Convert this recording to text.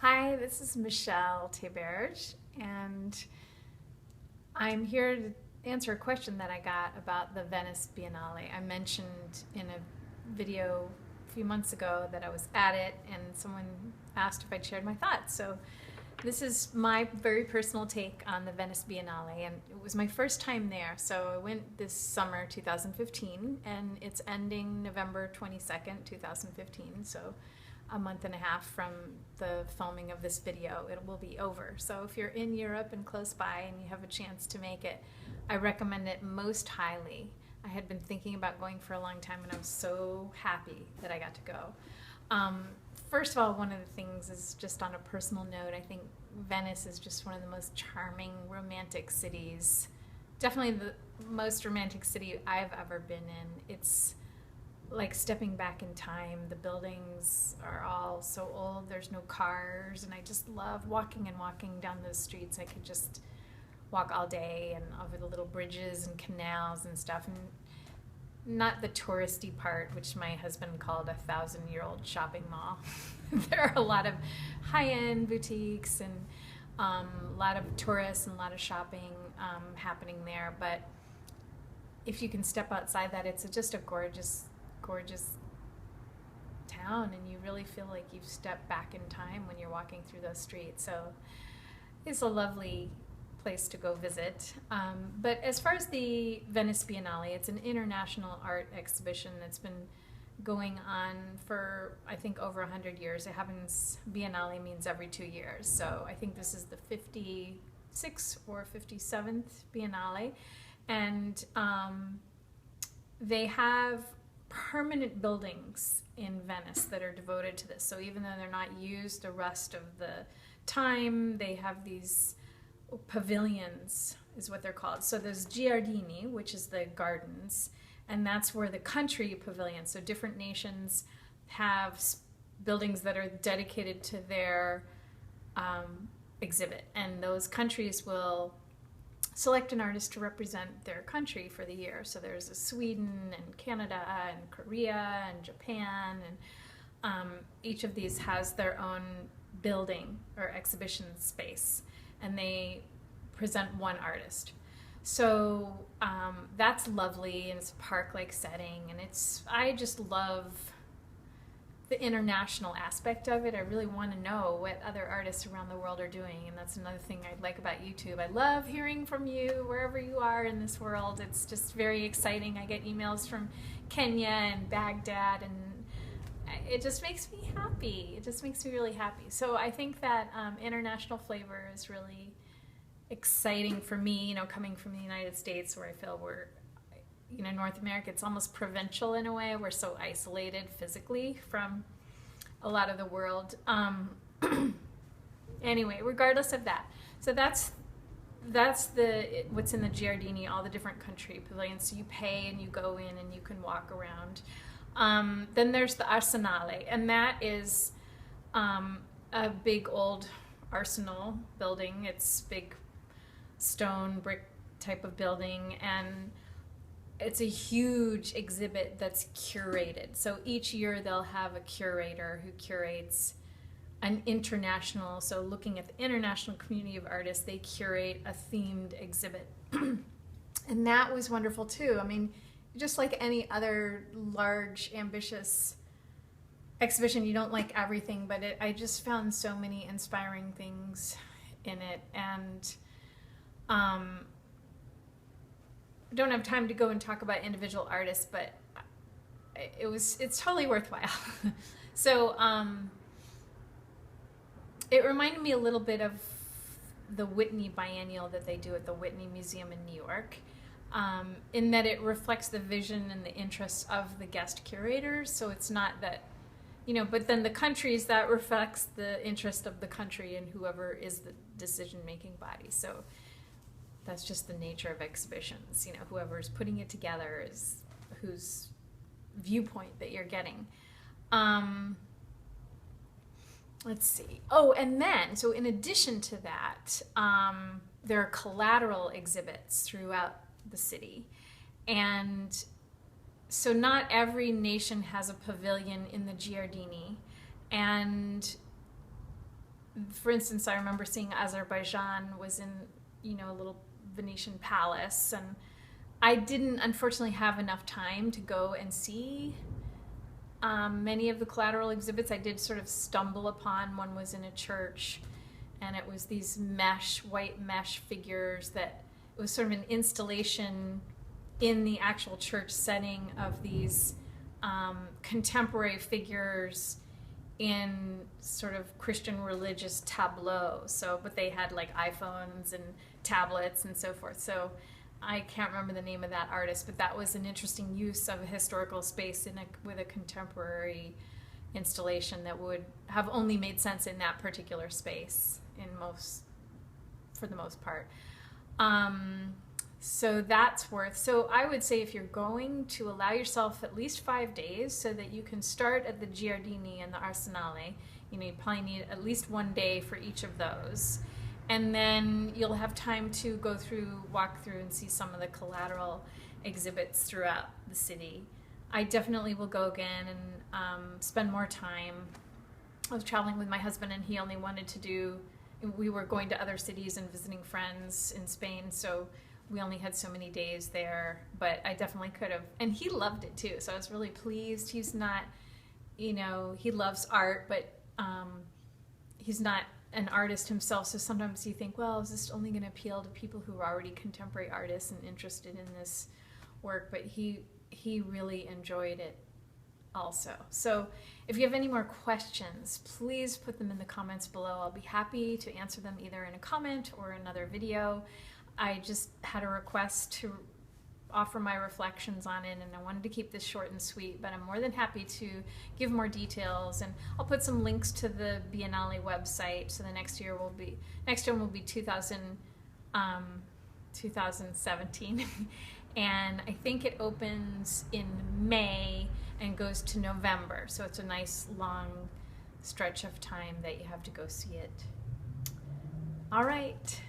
Hi, this is Michelle Theberge, and I'm here to answer a question that I got about the Venice Biennale. I mentioned in a video a few months ago that I was at it, and someone asked if I'd shared my thoughts. So this is my very personal take on the Venice Biennale, and it was my first time there. So I went this summer, 2015, and it's ending November 22nd, 2015. So a month and a half from the filming of this video, it will be over. So if you're in Europe and close by and you have a chance to make it, I recommend it most highly. I had been thinking about going for a long time, and I was so happy that I got to go. First of all, one of the things is just on a personal note, I think Venice is just one of the most charming, romantic cities. Definitely the most romantic city I've ever been in. It's like stepping back in time. The buildings are all so old, there's no cars, and I just love walking down those streets. I could just walk all day and over the little bridges and canals and stuff, and not the touristy part, which my husband called a 1,000-year-old shopping mall. There are a lot of high-end boutiques and a lot of tourists and a lot of shopping happening there, but if you can step outside that, it's just a gorgeous town, and you really feel like you've stepped back in time when you're walking through those streets. So it's a lovely place to go visit. But as far as the Venice Biennale, it's an international art exhibition that's been going on for, I think, over 100 years. It happens, Biennale means every 2 years. So I think this is the 56th or 57th Biennale. And they have permanent buildings in Venice that are devoted to this. So even though they're not used the rest of the time, they have these pavilions, is what they're called. So there's giardini, which is the gardens, and that's where the country pavilions, so different nations have buildings that are dedicated to their exhibit, and those countries will select an artist to represent their country for the year. So there's Sweden and Canada and Korea and Japan, and each of these has their own building or exhibition space, and they present one artist. So that's lovely, and it's a park-like setting, and I just love the international aspect of it. I really want to know what other artists around the world are doing, and that's another thing I like about YouTube. I love hearing from you wherever you are in this world. It's just very exciting. I get emails from Kenya and Baghdad, and it just makes me happy. It just makes me really happy. So I think that international flavor is really exciting for me, coming from the United States, where I feel we're, North America, it's almost provincial in a way. We're so isolated physically from a lot of the world. Anyway, regardless of that, so that's what's in the Giardini, all the different country pavilions. So you pay and you go in and you can walk around. Then there's the Arsenale, and that is a big old arsenal building. It's big stone brick type of building, and it's a huge exhibit that's curated. So each year they'll have a curator who curates an international, so looking at the international community of artists, they curate a themed exhibit. And that was wonderful too. I mean, just like any other large, ambitious exhibition, you don't like everything, but I just found so many inspiring things in it. And I don't have time to go and talk about individual artists, but it's totally worthwhile. So it reminded me a little bit of the Whitney Biennial that they do at the Whitney Museum in New York, in that it reflects the vision and the interests of the guest curators. So it's not that, but then the countries, that reflects the interest of the country and whoever is the decision-making body. So that's just the nature of exhibitions. Whoever's putting it together is whose viewpoint that you're getting. Let's see. Oh, and then, so in addition to that, there are collateral exhibits throughout the city. And so not every nation has a pavilion in the Giardini. And for instance, I remember seeing Azerbaijan was in, a little Venetian palace, and I didn't unfortunately have enough time to go and see many of the Collateral exhibits. I did sort of stumble upon one. Was in a church, and it was these white mesh figures that it was sort of an installation in the actual church setting of these contemporary figures in sort of Christian religious tableau. So, but they had like iPhones and tablets and so forth. So I can't remember the name of that artist, but that was an interesting use of a historical space with a contemporary installation that would have only made sense in that particular space for the most part. So I would say if you're going to allow yourself at least 5 days so that you can start at the Giardini and the Arsenale, you probably need at least 1 day for each of those. And then you'll have time to walk through and see some of the Collateral exhibits throughout the city. I definitely will go again and spend more time. I was traveling with my husband, and he only wanted we were going to other cities and visiting friends in Spain, so we only had so many days there, but I definitely could have. And he loved it too, so I was really pleased. He's not, he loves art, but he's not an artist himself, so sometimes you think, well, is this only going to appeal to people who are already contemporary artists and interested in this work? But he really enjoyed it also. So if you have any more questions, please put them in the comments below. I'll be happy to answer them either in a comment or another video. I just had a request to offer my reflections on it, and I wanted to keep this short and sweet, but I'm more than happy to give more details, and I'll put some links to the Biennale website. So the next one will be 2017 and I think it opens in May and goes to November, so it's a nice long stretch of time that you have to go see it. All right.